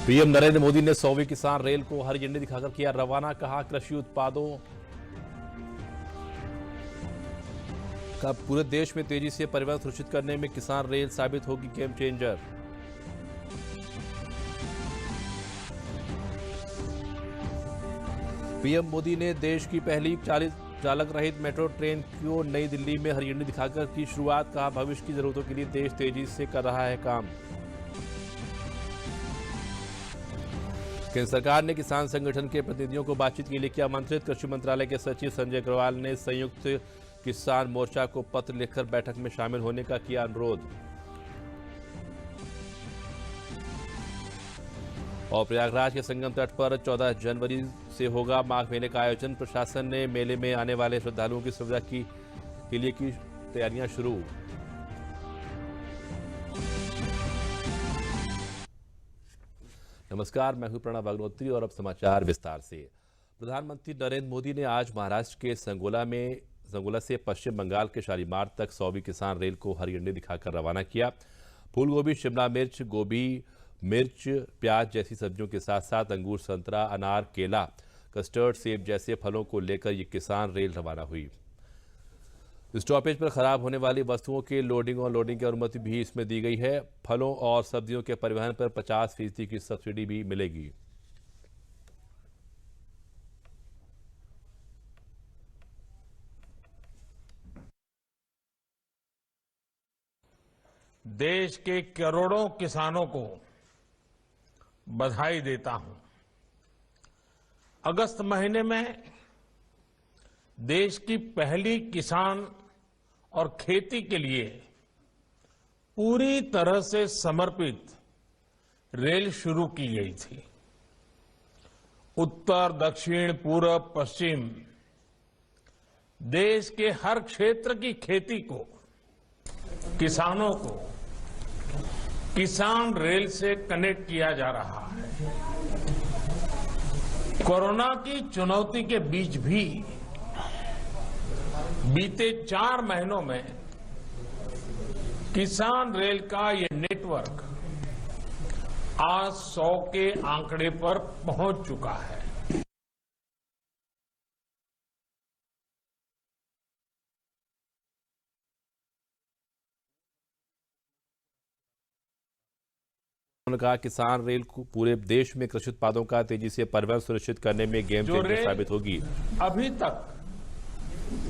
PM Narendra Modi ने 100वीं किसान rail को हरी झंडी दिखाकर किया रवाना। कहा कृषि उत्पादों का पूरे देश में तेजी से परिवहन सुनिश्चित करने में किसान रेल साबित होगी गेम चेंजर। पीएम मोदी ने देश की पहली चालक रहित मेट्रो ट्रेन को नई दिल्ली में हरी झंडी दिखाकर की शुरुआत। कहा भविष्य की जरूरतों के लिए देश तेजी से कर रहा है काम। केंद्र सरकार ने किसान संगठन के प्रतिनिधियों को बातचीत के लिए किया आमंत्रित। कृषि मंत्रालय के सचिव संजय अग्रवाल ने संयुक्त किसान मोर्चा को पत्र लिखकर बैठक में शामिल होने का किया अनुरोध। और प्रयागराज के संगम तट पर 14 जनवरी से होगा माघ मेले का आयोजन। प्रशासन ने मेले में आने वाले श्रद्धालुओं की सुविधा के लिए की तैयारियां शुरू। नमस्कार, मैं हूं प्रणव अग्निहोत्री और अब समाचार विस्तार से। प्रधानमंत्री नरेंद्र मोदी ने आज महाराष्ट्र के संगोला से पश्चिम बंगाल के शालीमार तक 100वीं किसान रेल को हरी झंडी दिखाकर रवाना किया। फूल गोभी, शिमला मिर्च, गोभी, मिर्च, प्याज जैसी सब्जियों के साथ साथ अंगूर, संतरा, अनार, केला, कस्टर्ड, सेब जैसे फलों को लेकर ये किसान रेल रवाना हुई। स्टॉपेज पर खराब होने वाली वस्तुओं के लोडिंग और लोडिंग की अनुमति भी इसमें दी गई है। फलों और सब्जियों के परिवहन पर 50% की सब्सिडी भी मिलेगी। देश के करोड़ों किसानों को बधाई देता हूं। अगस्त महीने में देश की पहली किसान और खेती के लिए पूरी तरह से समर्पित रेल शुरू की गई थी। उत्तर, दक्षिण, पूर्व, पश्चिम देश के हर क्षेत्र की खेती को, किसानों को किसान रेल से कनेक्ट किया जा रहा है। कोरोना की चुनौती के बीच भी बीते 4 महीनों में किसान रेल का ये नेटवर्क आज 100 के आंकड़े पर पहुंच चुका है। उन्होंने कहा किसान रेल को पूरे देश में कृषि उत्पादों का तेजी से परिवहन सुनिश्चित करने में गेम चेंजर साबित होगी। अभी तक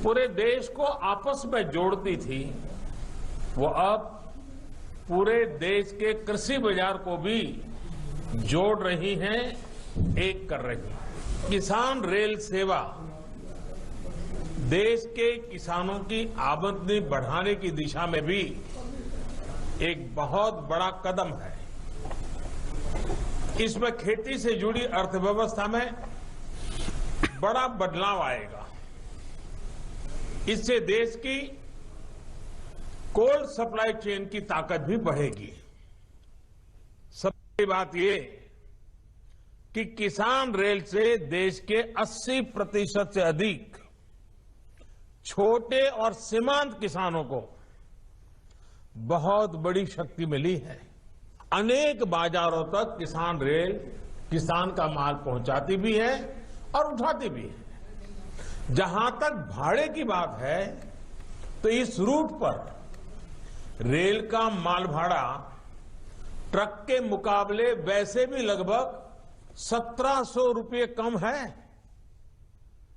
पूरे देश को आपस में जोड़ती थी, वो अब पूरे देश के कृषि बाजार को भी जोड़ रही हैं, एक कर रही है। किसान रेल सेवा देश के किसानों की आमदनी बढ़ाने की दिशा में भी एक बहुत बड़ा कदम है। इसमें खेती से जुड़ी अर्थव्यवस्था में बड़ा बदलाव आएगा। इससे देश की कोल्ड सप्लाई चेन की ताकत भी बढ़ेगी। सबसे बात ये कि किसान रेल से देश के 80% से अधिक छोटे और सीमांत किसानों को बहुत बड़ी शक्ति मिली है। अनेक बाजारों तक किसान रेल किसान का माल पहुंचाती भी है और उठाती भी है। जहां तक भाड़े की बात है तो इस रूट पर रेल का माल भाड़ा ट्रक के मुकाबले वैसे भी लगभग 1700 रुपये कम है।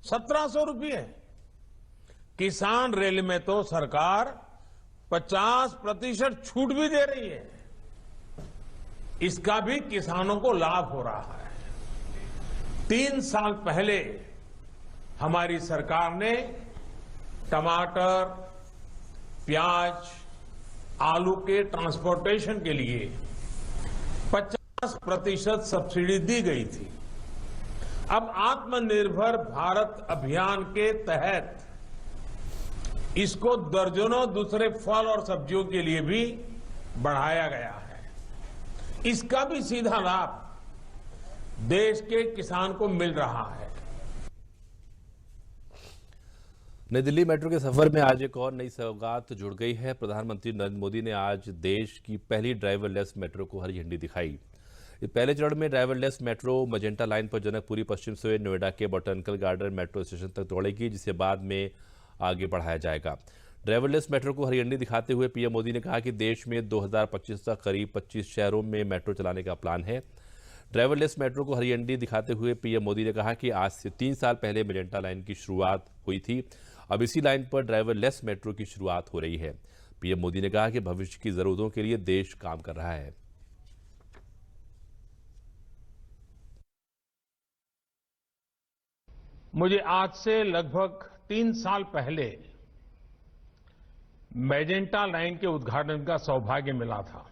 1700 रुपये। किसान रेल में तो सरकार 50% छूट भी दे रही है। इसका भी किसानों को लाभ हो रहा है। 3 साल पहले हमारी सरकार ने टमाटर, प्याज, आलू के ट्रांसपोर्टेशन के लिए 50% सब्सिडी दी गई थी। अब आत्मनिर्भर भारत अभियान के तहत इसको दर्जनों दूसरे फल और सब्जियों के लिए भी बढ़ाया गया है। इसका भी सीधा लाभ देश के किसान को मिल रहा है। नई दिल्ली मेट्रो के सफर में आज एक और नई सौगात जुड़ गई है। प्रधानमंत्री नरेंद्र मोदी ने आज देश की पहली ड्राइवरलेस मेट्रो को हरी झंडी दिखाई। पहले चरण में ड्राइवरलेस मेट्रो मजेंटा लाइन पर जनकपुरी पश्चिम से नोएडा के बॉटनिकल गार्डन मेट्रो स्टेशन तक दौड़ेगी, जिसे बाद में आगे बढ़ाया जाएगा। ड्राइवरलेस मेट्रो को हरी झंडी दिखाते हुए पीएम मोदी ने कहा कि देश में 2025 तक करीब 25 शहरों में मेट्रो चलाने का प्लान है। ड्राइवरलेस मेट्रो को हरी झंडी दिखाते हुए पीएम मोदी ने कहा कि आज से 3 साल पहले मजेंटा लाइन की शुरुआत हुई थी, अब इसी लाइन पर ड्राइवरलेस मेट्रो की शुरुआत हो रही है। पीएम मोदी ने कहा कि भविष्य की जरूरतों के लिए देश काम कर रहा है। मुझे आज से लगभग 3 साल पहले मेजेंटा लाइन के उद्घाटन का सौभाग्य मिला था।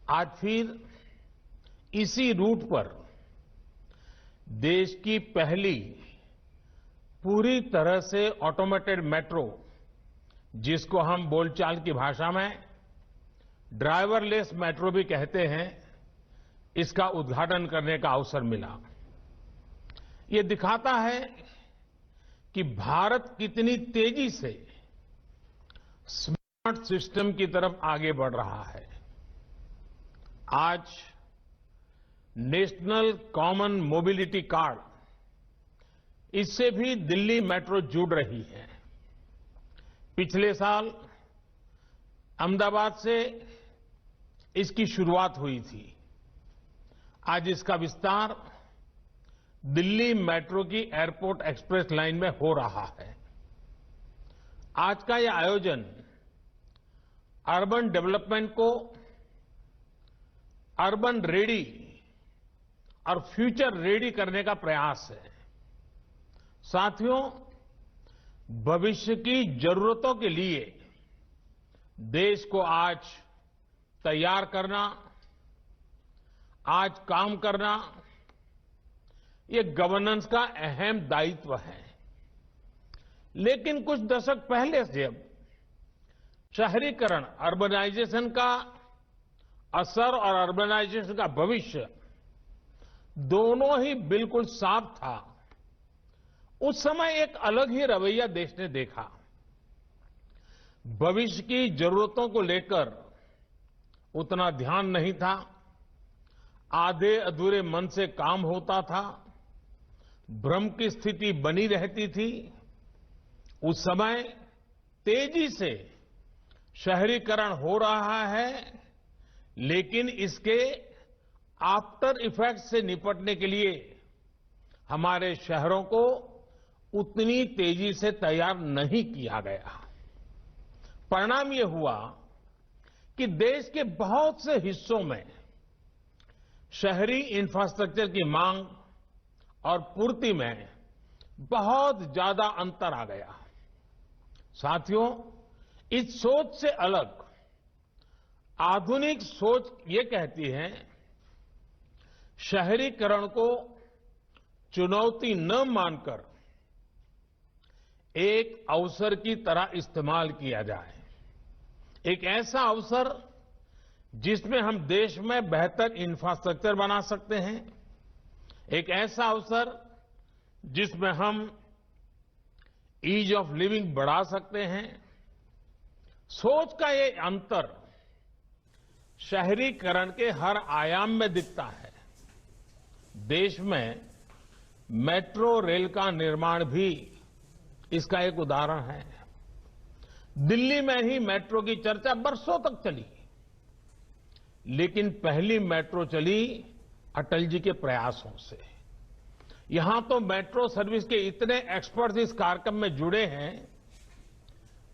आज फिर इसी रूट पर देश की पहली पूरी तरह से ऑटोमेटेड मेट्रो, जिसको हम बोलचाल की भाषा में ड्राइवरलेस मेट्रो भी कहते हैं, इसका उद्घाटन करने का अवसर मिला। ये दिखाता है कि भारत कितनी तेजी से स्मार्ट सिस्टम की तरफ आगे बढ़ रहा है। आज नेशनल कॉमन मोबिलिटी कार्ड, इससे भी दिल्ली मेट्रो जुड़ रही है। पिछले साल अहमदाबाद से इसकी शुरुआत हुई थी। आज इसका विस्तार दिल्ली मेट्रो की एयरपोर्ट एक्सप्रेस लाइन में हो रहा है। आज का यह आयोजन अर्बन डेवलपमेंट को अर्बन रेडी और फ्यूचर रेडी करने का प्रयास है। साथियों, भविष्य की जरूरतों के लिए देश को आज तैयार करना, आज काम करना, ये गवर्नेंस का अहम दायित्व है। लेकिन कुछ दशक पहले से जब शहरीकरण, अर्बनाइजेशन का असर और अर्बनाइजेशन का भविष्य दोनों ही बिल्कुल साफ था, उस समय एक अलग ही रवैया देश ने देखा। भविष्य की जरूरतों को लेकर उतना ध्यान नहीं था, आधे अधूरे मन से काम होता था, भ्रम की स्थिति बनी रहती थी। उस समय तेजी से शहरीकरण हो रहा है, लेकिन इसके आफ्टर इफेक्ट से निपटने के लिए हमारे शहरों को उतनी तेजी से तैयार नहीं किया गया। परिणाम ये हुआ कि देश के बहुत से हिस्सों में शहरी इंफ्रास्ट्रक्चर की मांग और पूर्ति में बहुत ज्यादा अंतर आ गया। साथियों, इस सोच से अलग आधुनिक सोच ये कहती है, शहरीकरण को चुनौती न मानकर एक अवसर की तरह इस्तेमाल किया जाए। एक ऐसा अवसर जिसमें हम देश में बेहतर इंफ्रास्ट्रक्चर बना सकते हैं, एक ऐसा अवसर जिसमें हम ईज ऑफ लिविंग बढ़ा सकते हैं। सोच का ये अंतर शहरीकरण के हर आयाम में दिखता है। देश में मेट्रो रेल का निर्माण भी इसका एक उदाहरण है। दिल्ली में ही मेट्रो की चर्चा बरसों तक चली, लेकिन पहली मेट्रो चली अटल जी के प्रयासों से। यहां तो मेट्रो सर्विस के इतने एक्सपर्ट्स इस कार्यक्रम में जुड़े हैं,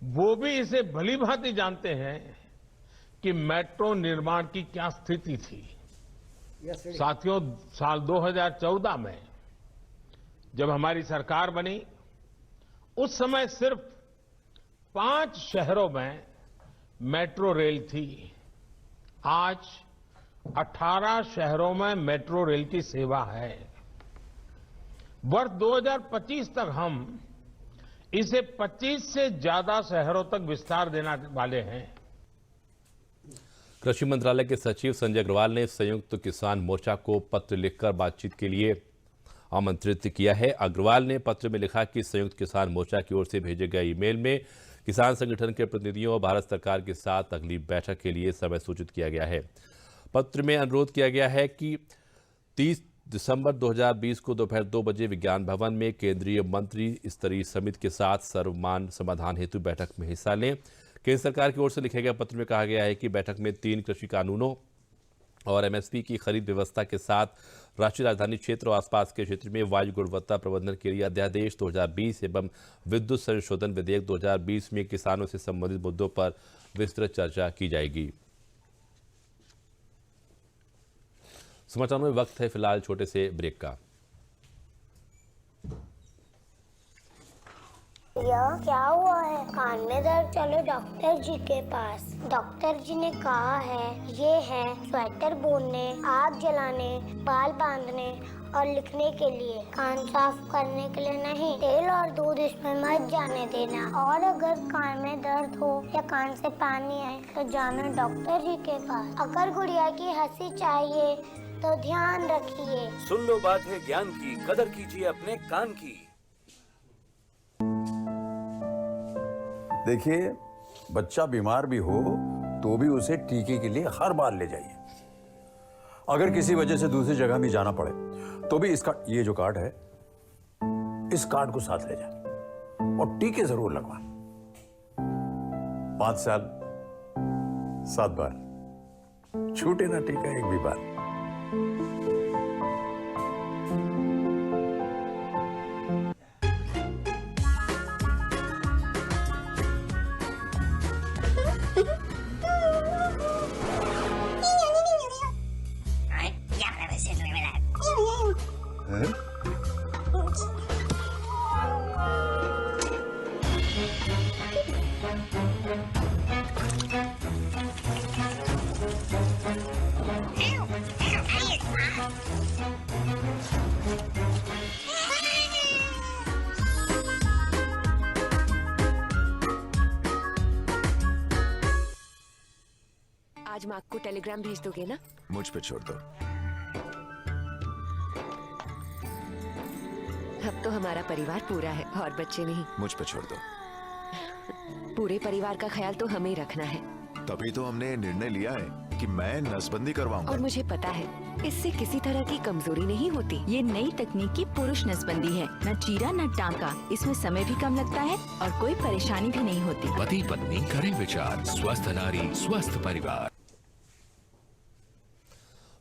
वो भी इसे भली भांति जानते हैं कि मेट्रो निर्माण की क्या स्थिति थी। साथियों, साल 2014 में जब हमारी सरकार बनी, उस समय सिर्फ 5 शहरों में मेट्रो रेल थी। आज 18 शहरों में मेट्रो रेल की सेवा है। वर्ष 2025 तक हम इसे 25 से ज्यादा शहरों तक विस्तार देने वाले हैं। कृषि मंत्रालय के सचिव संजय अग्रवाल ने संयुक्त किसान मोर्चा को पत्र लिखकर बातचीत के लिए आमंत्रित किया है। अग्रवाल ने पत्र में लिखा कि संयुक्त किसान मोर्चा की ओर से भेजे गए ईमेल में किसान संगठन के प्रतिनिधियों और भारत सरकार के साथ अगली बैठक के लिए समय सूचित किया गया है। पत्र में अनुरोध किया गया है कि 30 दिसंबर 2020 को दोपहर 2 बजे विज्ञान भवन में केंद्रीय मंत्री स्तरीय समिति के साथ सर्वमान्य समाधान हेतु बैठक में हिस्सा लें। केंद्र सरकार की ओर से लिखे गए पत्र में कहा गया है कि बैठक में 3 कृषि कानूनों और एमएसपी की खरीद व्यवस्था के साथ राष्ट्रीय राजधानी क्षेत्र और आसपास के क्षेत्र में वायु गुणवत्ता प्रबंधन के लिए अध्यादेश 2020 एवं विद्युत संशोधन विधेयक 2020 में किसानों से संबंधित मुद्दों पर विस्तृत चर्चा की जाएगी। समाचारों में वक्त है फिलहाल छोटे से ब्रेक का। यह क्या हुआ है? कान में दर्द, चलो डॉक्टर जी के पास। डॉक्टर जी ने कहा है ये है स्वेटर बुनने, आग जलाने, बाल बांधने और लिखने के लिए, कान साफ करने के लिए नहीं। तेल और दूध इसमें मत जाने देना। और अगर कान में दर्द हो या कान से पानी आए तो जाना डॉक्टर जी के पास। अगर गुड़िया की हंसी चाहिए तो ध्यान रखिए। सुन लो बात है ज्ञान की, कदर कीजिए अपने कान की। देखिए, बच्चा बीमार भी हो तो भी उसे टीके के लिए हर बार ले जाइए। अगर किसी वजह से दूसरी जगह भी जाना पड़े तो भी इसका ये जो कार्ड है, इस कार्ड को साथ ले जाए और टीके जरूर लगवाएं। 5 साल 7 बार, छूटे ना टीका एक भी बार। आज माँ को टेलीग्राम भेज दोगे ना? मुझ पे छोड़ दो। अब तो हमारा परिवार पूरा है और बच्चे नहीं। मुझ पे छोड़ दो। पूरे परिवार का ख्याल तो हमें ही रखना है। तभी तो हमने निर्णय लिया है कि मैं नसबंदी करवाऊंगा। और मुझे पता है इससे किसी तरह की कमजोरी नहीं होती। ये नई तकनीक की पुरुष नसबंदी है, न चीरा न टांका। इसमें समय भी कम लगता है और कोई परेशानी भी नहीं होती। पति पत्नी करें विचार, स्वस्थ नारी स्वस्थ परिवार।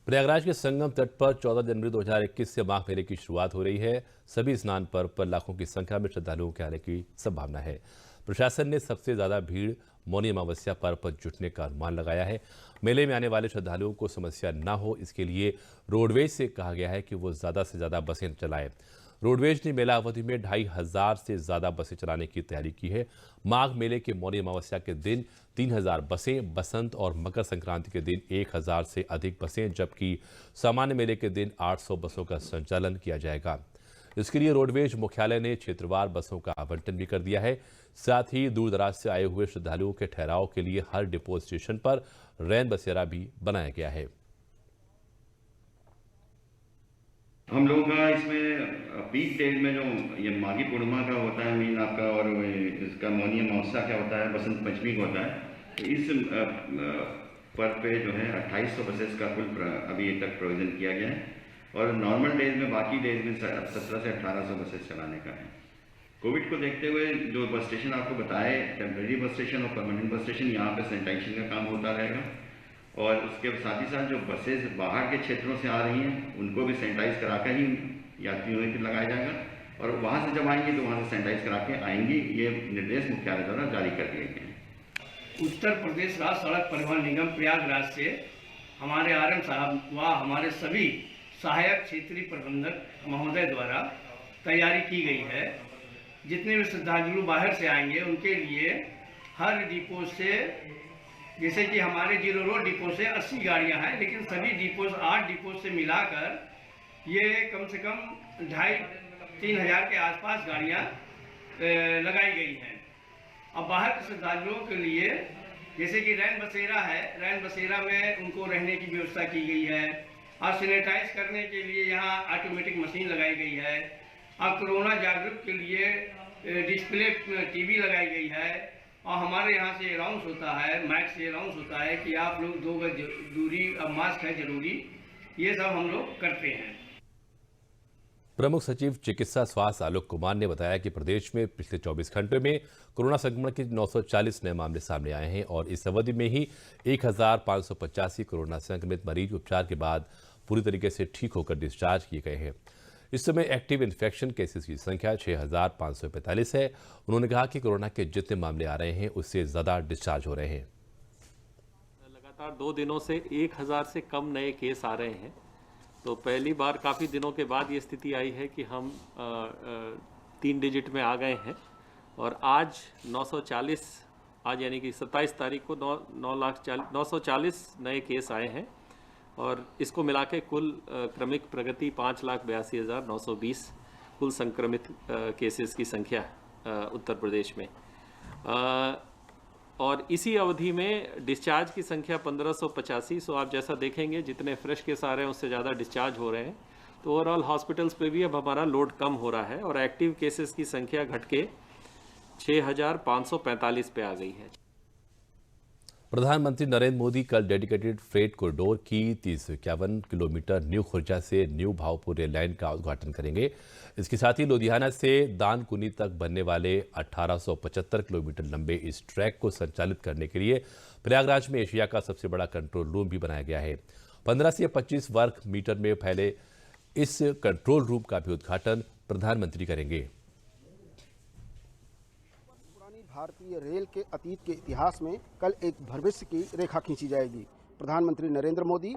प्रयागराज के संगम तट पर 14 जनवरी 2021 से माघ मेले की शुरुआत हो रही है। सभी स्नान पर्व पर लाखों की संख्या में श्रद्धालुओं के आने की संभावना है। प्रशासन ने सबसे ज्यादा भीड़ मौनी अमावस्या पर्व पर जुटने का अनुमान लगाया है। मेले में आने वाले श्रद्धालुओं को समस्या न हो, इसके लिए रोडवेज से कहा गया है कि वो ज्यादा से ज्यादा बसें चलाएं। रोडवेज ने मेला अवधि में 2500 से ज्यादा बसें चलाने की तैयारी की है। माघ मेले के मौनी अमावस्या के दिन 3000 बसें, बसंत और मकर संक्रांति के दिन 1000 से अधिक बसें, जबकि सामान्य मेले के दिन 800 बसों का संचालन किया जाएगा। इसके लिए रोडवेज मुख्यालय ने क्षेत्रवार बसों का आवंटन भी कर दिया है। साथ ही दूर दराज से आए हुए श्रद्धालुओं के ठहराव के लिए हर डिपो स्टेशन पर रैन बसेरा भी बनाया गया है। हम लोगों का इसमें पीक डेज में जो ये माघी पूर्णिमा का होता है मीन आपका, और इसका मौनी अमावस्या क्या होता है, बसंत पंचमी का होता है, तो इस पर्व पे जो है 2800 बसेस का कुल अभी तक प्रोविजन किया गया है। और नॉर्मल डेज में, बाकी डेज में 1700 से 1800 बसेस चलाने का है। कोविड को देखते हुए जो बस स्टेशन आपको बताए, टेम्परेरी बस स्टेशन और परमानेंट बस स्टेशन, यहाँ पे सैनिटाइजेशन का काम होता रहेगा। और उसके साथ ही साथ जो बसेस बाहर के क्षेत्रों से आ रही हैं उनको भी सैनिटाइज करा कर ही यात्रियों में लगाया जाएगा, और वहाँ से जब आएंगे तो वहाँ से सैनिटाइज करा के आएंगी। ये निर्देश मुख्यालय द्वारा जारी कर दिए गए हैं। उत्तर प्रदेश राज्य सड़क परिवहन निगम प्रयागराज से हमारे आरएम साहब व हमारे सभी सहायक क्षेत्रीय प्रबंधक महोदय द्वारा तैयारी की गई है। जितने भी श्रद्धालु बाहर से आएंगे उनके लिए हर डिपो से, जैसे कि हमारे जीरो रोड डिपो से 80 गाड़ियां हैं, लेकिन सभी डिपो 8 डिपो से मिलाकर ये कम से कम 2500-3000 हज़ार के आसपास गाड़ियां लगाई गई हैं। अब बाहर के श्रद्धालुओं के लिए जैसे कि रैन बसेरा है, रैन बसेरा में उनको रहने की व्यवस्था की गई है। और सैनिटाइज करने के लिए यहाँ ऑटोमेटिक मशीन लगाई गई है। और कोरोना जागरूक के लिए डिस्प्ले टीवी लगाई गई है। और हमारे यहाँ से अनाउंस होता है, माइक से अनाउंस होता है कि आप लोग 2 गज दूरी, अब मास्क है जरूरी, ये सब हम लोग करते हैं। प्रमुख सचिव चिकित्सा स्वास्थ्य आलोक कुमार ने बताया कि प्रदेश में पिछले 24 घंटे में कोरोना संक्रमण के 940 नए मामले सामने आए हैं और इस अवधि में ही 1585 कोरोना संक्रमित मरीज उपचार के बाद पूरी तरीके से ठीक होकर डिस्चार्ज किए गए हैं। इस समय एक्टिव इन्फेक्शन केसेस की संख्या 6545 है। उन्होंने कहा कि कोरोना के जितने मामले आ रहे हैं उससे ज्यादा डिस्चार्ज हो रहे हैं। लगातार 2 दिनों से 1000 से कम नए केस आ रहे हैं। तो पहली बार काफ़ी दिनों के बाद ये स्थिति आई है कि हम 3 डिजिट में आ गए हैं और आज 940, आज यानी कि 27 तारीख को 940 नए केस आए हैं और इसको मिला के कुल क्रमिक प्रगति 5,82,920 कुल संक्रमित केसेस की संख्या उत्तर प्रदेश में। और इसी अवधि में डिस्चार्ज की संख्या 1585। सो आप जैसा देखेंगे जितने फ्रेश केस आ रहे हैं उससे ज़्यादा डिस्चार्ज हो रहे हैं। तो ओवरऑल हॉस्पिटल्स पे भी अब हमारा लोड कम हो रहा है और एक्टिव केसेस की संख्या घट के 6545 पे आ गई है। प्रधानमंत्री नरेंद्र मोदी कल डेडिकेटेड फ्रेट कॉरिडोर की 351 किलोमीटर न्यू खुर्जा से न्यू भावपुर रेल लाइन का उद्घाटन करेंगे। इसके साथ ही लुधियाना से दानकुनी तक बनने वाले 1875 किलोमीटर लंबे इस ट्रैक को संचालित करने के लिए प्रयागराज में एशिया का सबसे बड़ा कंट्रोल रूम भी बनाया गया है। 15 से 25 वर्ग मीटर में फैले इस कंट्रोल रूम का भी उद्घाटन प्रधानमंत्री करेंगे। भारतीय रेल के अतीत के इतिहास में कल एक भविष्य की रेखा खींची जाएगी। प्रधानमंत्री Narendra Modi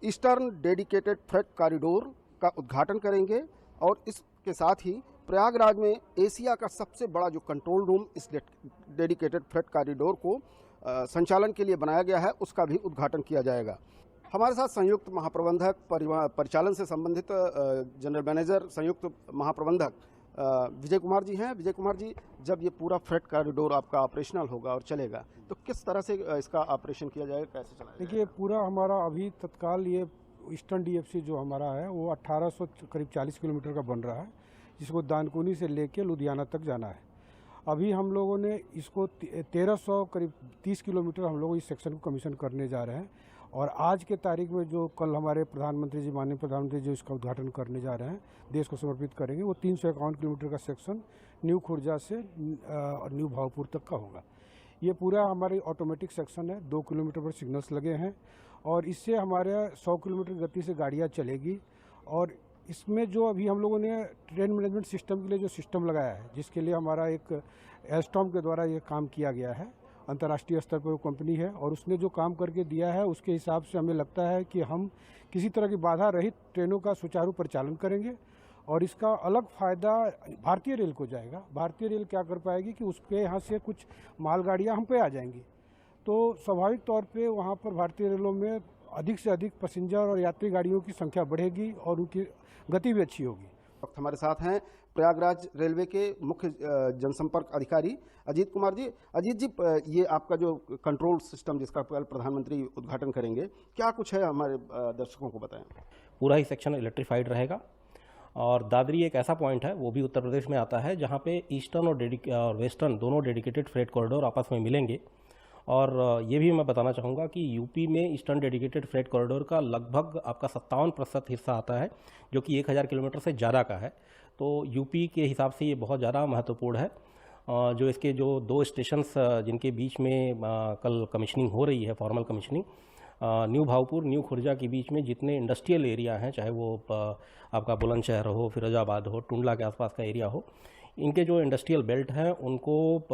eastern dedicated freight corridor का उद्घाटन करेंगे और इसके साथ ही प्रयागराज में एशिया का सबसे बड़ा जो कंट्रोल रूम इस डेडिकेटेड फ्रेट कॉरिडोर को संचालन के लिए बनाया गया है उसका भी उद्घाटन किया जाएगा। हमारे साथ संयुक्त महाप्रबंधक परिचालन से संबंधित जनरल मैनेजर संयुक्त महाप्रबंधक विजय कुमार जी हैं। विजय कुमार जी, जब ये पूरा फ्रेट कॉरिडोर आपका ऑपरेशनल होगा और चलेगा तो किस तरह से इसका ऑपरेशन किया जाएगा, कैसे चलाएगा? देखिए, पूरा हमारा अभी तत्काल ये ईस्टर्न डीएफसी जो हमारा है वो 1800 करीब 40 किलोमीटर का बन रहा है, जिसको दानकुनी से लेके लुधियाना तक जाना है। अभी हम लोगों ने इसको 1300 करीब 30 किलोमीटर हम लोग इस सेक्शन को कमीशन करने जा रहे हैं और आज के तारीख में जो कल हमारे प्रधानमंत्री जी, माननीय प्रधानमंत्री जो इसका उद्घाटन करने जा रहे हैं, देश को समर्पित करेंगे, वो 351 किलोमीटर का सेक्शन न्यू खुर्जा से न्यू भावपुर तक का होगा। ये पूरा हमारी ऑटोमेटिक सेक्शन है, 2 किलोमीटर पर सिग्नल्स लगे हैं और इससे हमारे 100 किलोमीटर गति से गाड़ियाँ चलेगी। और इसमें जो अभी हम लोगों ने ट्रेन मैनेजमेंट सिस्टम के लिए जो सिस्टम लगाया है, जिसके लिए हमारा एक एल्स्टॉम के द्वारा ये काम किया गया है, अंतर्राष्ट्रीय स्तर पर वो कंपनी है और उसने जो काम करके दिया है उसके हिसाब से हमें लगता है कि हम किसी तरह की बाधा रहित ट्रेनों का सुचारू परिचालन करेंगे और इसका अलग फ़ायदा भारतीय रेल को जाएगा। भारतीय रेल क्या कर पाएगी कि उसके यहाँ से कुछ मालगाड़ियाँ हम पे आ जाएंगी, तो स्वाभाविक तौर पे वहाँ पर भारतीय रेलों में अधिक से अधिक पैसेंजर और यात्री गाड़ियों की संख्या बढ़ेगी और उनकी गति भी अच्छी होगी। हमारे साथ हैं प्रयागराज रेलवे के मुख्य जनसंपर्क अधिकारी अजीत कुमार जी। अजीत जी, ये आपका जो कंट्रोल सिस्टम जिसका कल प्रधानमंत्री उद्घाटन करेंगे, क्या कुछ है, हमारे दर्शकों को बताएं। पूरा ही सेक्शन इलेक्ट्रीफाइड रहेगा और दादरी एक ऐसा पॉइंट है, वो भी उत्तर प्रदेश में आता है, जहाँ पे ईस्टर्न और वेस्टर्न दोनों डेडिकेटेड फ्रेट कॉरिडोर आपस में मिलेंगे। और ये भी मैं बताना चाहूँगा कि यूपी में ईस्टर्न डेडिकेटेड फ्रेट कॉरिडोर का लगभग आपका 57% हिस्सा आता है, जो कि 1000 किलोमीटर से ज़्यादा का है। तो यूपी के हिसाब से ये बहुत ज़्यादा महत्वपूर्ण है। जो इसके जो 2 स्टेशंस जिनके बीच में कल कमिश्निंग हो रही है, formal commissioning, new Bhavpur new Khurja के बीच में जितने इंडस्ट्रियल एरिया हैं, चाहे वो आपका बुलंदशहर हो, फिरोजाबाद हो, टुंडला के आसपास का एरिया हो, इनके जो इंडस्ट्रियल बेल्ट हैं उनको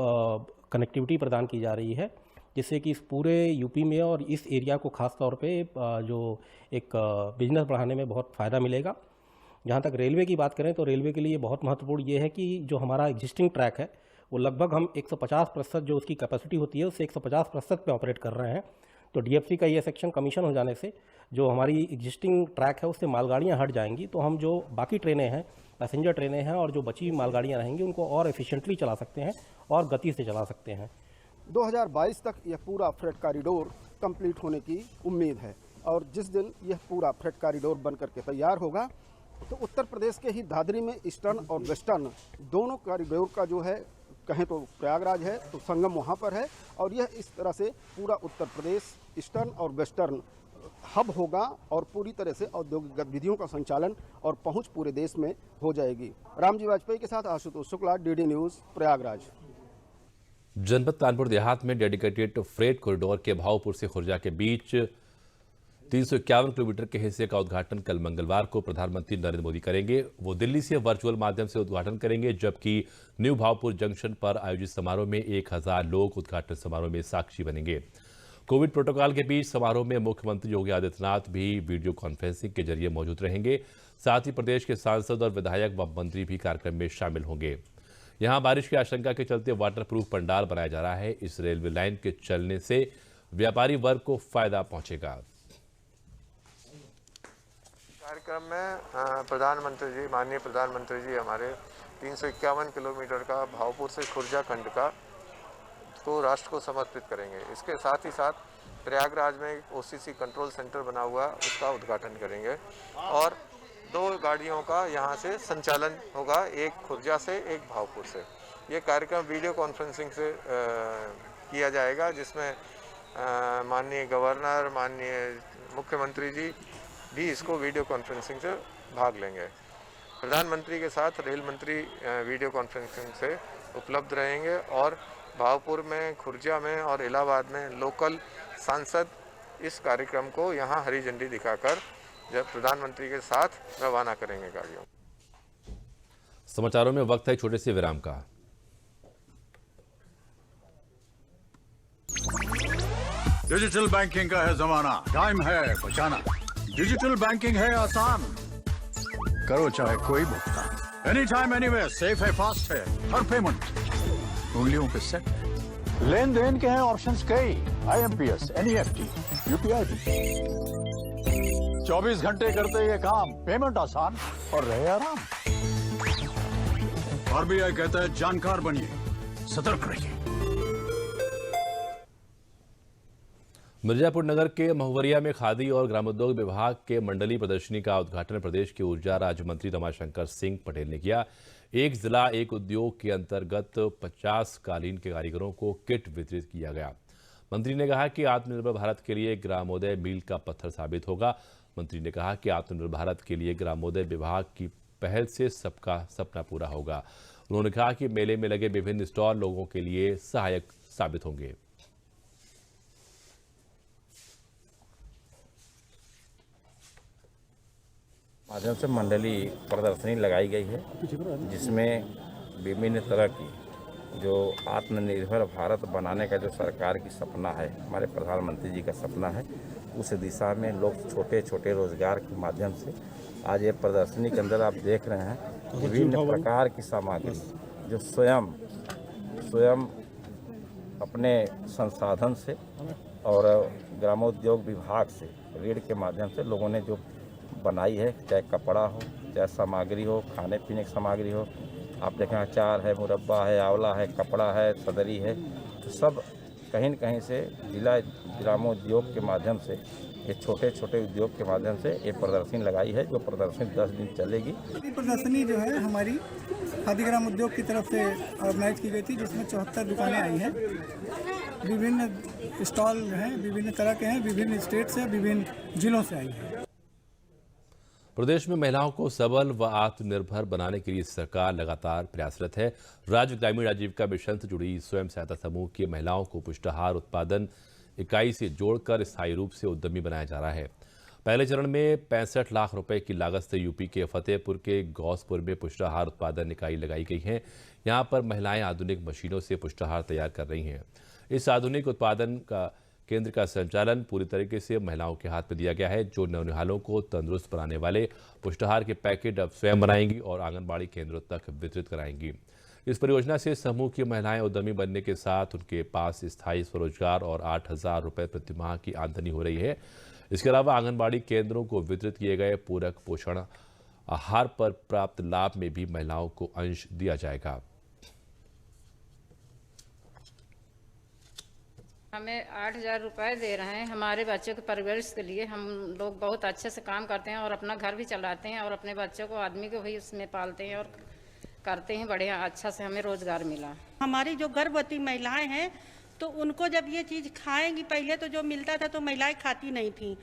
कनेक्टिविटी प्रदान की जा रही है, जिससे कि इस पूरे यूपी में और इस एरिया को खास तौर पे जो एक बिजनेस बढ़ाने में बहुत फ़ायदा मिलेगा। जहाँ तक रेलवे की बात करें तो रेलवे के लिए बहुत महत्वपूर्ण ये है कि जो हमारा एग्जिस्टिंग ट्रैक है वो लगभग हम 150% जो उसकी कैपेसिटी होती है उससे 150% पे ऑपरेट कर रहे हैं। तो डीएफसी का ये सेक्शन कमीशन हो जाने से जो हमारी एग्जिस्टिंग ट्रैक है उससे मालगाड़ियाँ हट जाएंगी, तो हम जो बाकी ट्रेनें हैं, पैसेंजर ट्रेनें हैं और जो बची मालगाड़ियाँ रहेंगी उनको और एफिशिएंटली चला सकते हैं और गति से चला सकते हैं। 2022 तक यह पूरा फ्रेट कॉरिडोर कंप्लीट होने की उम्मीद है और जिस दिन यह पूरा फ्रेट कॉरिडोर बन करके तैयार होगा तो उत्तर प्रदेश के ही दादरी में ईस्टर्न और वेस्टर्न दोनों कॉरिडोर का जो है कहें तो प्रयागराज है तो संगम वहाँ पर है, और यह इस तरह से पूरा उत्तर प्रदेश ईस्टर्न और वेस्टर्न हब होगा और पूरी तरह से औद्योगिक गतिविधियों का संचालन और पहुंच पूरे देश में हो जाएगी। रामजी वाजपेयी के साथ आशुतोष शुक्ला, डीडी न्यूज़, प्रयागराज। जनपद कानपुर देहात में डेडिकेटेड फ्रेट कॉरिडोर के भावपुर से खुर्जा के बीच 351 किलोमीटर के हिस्से का उद्घाटन कल मंगलवार को प्रधानमंत्री नरेंद्र मोदी करेंगे। वो दिल्ली से वर्चुअल माध्यम से उद्घाटन करेंगे, जबकि न्यू भावपुर जंक्शन पर आयोजित समारोह में 1000 लोग उद्घाटन समारोह में साक्षी बनेंगे। कोविड प्रोटोकॉल के बीच समारोह में मुख्यमंत्री योगी आदित्यनाथ भी वीडियो कॉन्फ्रेंसिंग के जरिए मौजूद रहेंगे। साथ ही प्रदेश के सांसद और विधायक व मंत्री भी कार्यक्रम में शामिल होंगे। यहां बारिश की आशंका के चलते वाटर प्रूफ पंडाल बनाया जा रहा है। इस रेलवे लाइन के चलने से व्यापारी वर्ग को फायदा पहुंचेगा। कार्यक्रम में प्रधानमंत्री जी, माननीय प्रधानमंत्री जी हमारे 351 किलोमीटर का भावपुर से खुर्जा खंड का को राष्ट्र को समर्पित करेंगे। इसके साथ ही साथ प्रयागराज में एक ओसीसी कंट्रोल सेंटर बना हुआ, उसका उद्घाटन करेंगे और 2 गाड़ियों का यहाँ से संचालन होगा, एक खुर्जा से एक भावपुर से। ये कार्यक्रम वीडियो कॉन्फ्रेंसिंग से किया जाएगा, जिसमें माननीय गवर्नर, माननीय मुख्यमंत्री जी भी इसको वीडियो कॉन्फ्रेंसिंग से भाग लेंगे। प्रधानमंत्री के साथ रेल मंत्री वीडियो कॉन्फ्रेंसिंग से उपलब्ध रहेंगे और भावपुर में, खुर्जा में और इलाहाबाद में लोकल सांसद इस कार्यक्रम को यहाँ हरी झंडी दिखाकर जब प्रधानमंत्री के साथ रवाना करेंगे गाड़ियों। समाचारों में वक्त है छोटे से विराम का। डिजिटल बैंकिंग का है जमाना, टाइम है बचाना। डिजिटल बैंकिंग है आसान, करो चाहे कोई भुगतान, एनी टाइम एनीवेयर, सेफ है, फास्ट है, हर पेमेंट उंगलियों पे सेट। लेन देन के हैं ऑप्शंस कई, IMPS, NEFT, UPI भी। 24 घंटे करते ये काम, पेमेंट आसान और रहे आराम। RBI कहता है जानकार बनिए, सतर्क रहिए। मिर्जापुर नगर के महुवरिया में खादी और ग्रामोद्योग विभाग के मंडलीय प्रदर्शनी का उद्घाटन प्रदेश के ऊर्जा राज्य मंत्री रमाशंकर सिंह पटेल ने किया। एक जिला एक उद्योग के अंतर्गत 50 कालीन के कारीगरों को किट वितरित किया गया। मंत्री ने कहा कि आत्मनिर्भर भारत के लिए ग्रामोदय मील का पत्थर साबित होगा। मंत्री ने कहा कि आत्मनिर्भर भारत के लिए ग्रामोदय विभाग की पहल से सबका सपना पूरा होगा। उन्होंने कहा कि मेले में लगे विभिन्न स्टॉल लोगों के लिए सहायक साबित होंगे। माध्यम से मंडली प्रदर्शनी लगाई गई है, जिसमें विभिन्न तरह की जो आत्मनिर्भर भारत बनाने का जो सरकार की सपना है, हमारे प्रधानमंत्री जी का सपना है, उस दिशा में लोग छोटे छोटे रोजगार के माध्यम से आज ये प्रदर्शनी के अंदर आप देख रहे हैं विभिन्न प्रकार की सामग्री जो स्वयं अपने संसाधन से और ग्रामोद्योग विभाग से ऋण के माध्यम से लोगों ने जो बनाई है, चाहे कपड़ा हो, चाहे सामग्री हो, खाने पीने की सामग्री हो, आप देखें अचार है, मुरब्बा है, आंवला है, कपड़ा है, सदरी है, तो सब कहीं न कहीं से जिला ग्रामोद्योग के माध्यम से, ये छोटे छोटे उद्योग के माध्यम से ये प्रदर्शनी लगाई है, जो प्रदर्शनी 10 दिन चलेगी। ये प्रदर्शनी जो है हमारी खादी ग्राम उद्योग की तरफ से ऑर्गेनाइज की गई थी, जिसमें 74 दुकानें आई हैं, विभिन्न स्टॉल हैं, विभिन्न तरह के हैं, विभिन्न स्टेट से, विभिन्न जिलों से आई हैं। प्रदेश में महिलाओं को सबल व आत्मनिर्भर बनाने के लिए सरकार लगातार प्रयासरत है। राज्य ग्रामीण आजीविका मिशन से जुड़ी स्वयं सहायता समूह की महिलाओं को पुष्टाहार उत्पादन इकाई से जोड़कर स्थायी रूप से उद्यमी बनाया जा रहा है। पहले चरण में 65 लाख रुपए की लागत से यूपी के फतेहपुर के गौसपुर में पुष्टाहार उत्पादन इकाई लगाई गई है। यहाँ पर महिलाएं आधुनिक मशीनों से पुष्टाहार तैयार कर रही हैं। इस आधुनिक उत्पादन का केंद्र का संचालन पूरी तरीके से महिलाओं के हाथ में दिया गया है, जो नौनिहालों को तंदुरुस्त बनाने वाले पुष्टाहार के पैकेट अब स्वयं बनाएंगी और आंगनबाड़ी केंद्रों तक वितरित कराएंगी। इस परियोजना से समूह की महिलाएं उद्यमी बनने के साथ उनके पास स्थायी स्वरोजगार और 8,000 रुपये प्रतिमाह की आमदनी हो रही है। इसके अलावा आंगनबाड़ी केंद्रों को वितरित किए गए पूरक पोषण आहार पर प्राप्त लाभ में भी महिलाओं को अंश दिया जाएगा। हमें 8,000 रुपये दे रहे हैं हमारे बच्चों के परवरिश के लिए। हम लोग बहुत अच्छे से काम करते हैं और अपना घर भी चलाते हैं और अपने बच्चों को, आदमी को भी उसमें पालते हैं और करते हैं, बढ़िया अच्छा से हमें रोजगार मिला। हमारी जो गर्भवती महिलाएं हैं तो उनको जब ये चीज़ खाएंगी, पहले तो जो मिलता था तो महिलाएं खाती नहीं थी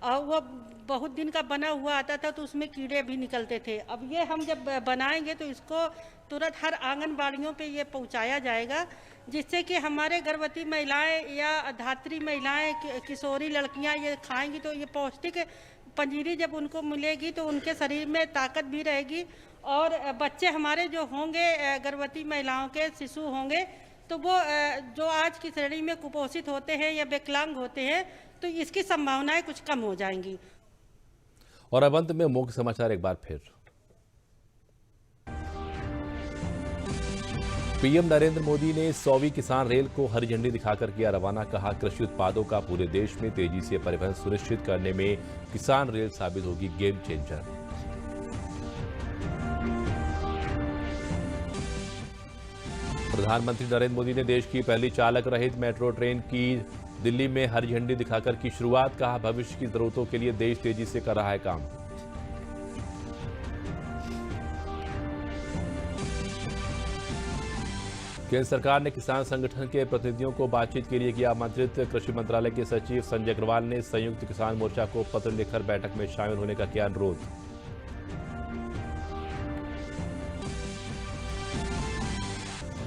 और वो बहुत दिन का बना हुआ आता था तो उसमें कीड़े भी निकलते थे। अब ये हम जब बनाएंगे तो इसको तुरंत हर आंगनबाड़ियों पे ये पहुंचाया जाएगा, जिससे कि हमारे गर्भवती महिलाएं या धात्री महिलाएं, किशोरी लड़कियां ये खाएंगी तो ये पौष्टिक पंजीरी जब उनको मिलेगी तो उनके शरीर में ताकत भी रहेगी और बच्चे हमारे जो होंगे गर्भवती महिलाओं के शिशु होंगे तो वो जो आज की श्रेणी में कुपोषित होते हैं या विकलांग होते हैं तो इसकी संभावनाएं कुछ कम हो जाएंगी। और अब अंत में मुख्य समाचार एक बार फिर। पीएम नरेंद्र मोदी ने 100वीं किसान रेल को हरी झंडी दिखाकर किया रवाना। कहा, कृषि उत्पादों का पूरे देश में तेजी से परिवहन सुनिश्चित करने में किसान रेल साबित होगी गेम चेंजर। प्रधानमंत्री नरेंद्र मोदी ने देश की पहली चालक रहित मेट्रो ट्रेन की दिल्ली में हरी झंडी दिखाकर की शुरुआत। कहा, भविष्य की जरूरतों के लिए देश तेजी से कर रहा है काम। केंद्र सरकार ने किसान संगठन के प्रतिनिधियों को बातचीत के लिए किया आमंत्रित। कृषि मंत्रालय के सचिव संजय अग्रवाल ने संयुक्त किसान मोर्चा को पत्र लिखकर बैठक में शामिल होने का किया अनुरोध।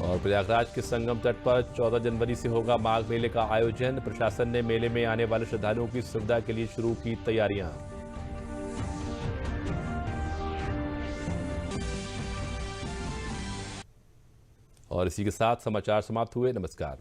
और प्रयागराज के संगम तट पर 14 जनवरी से होगा माघ मेले का आयोजन। प्रशासन ने मेले में आने वाले श्रद्धालुओं की सुविधा के लिए शुरू की तैयारियां। और इसी के साथ समाचार समाप्त हुए। नमस्कार।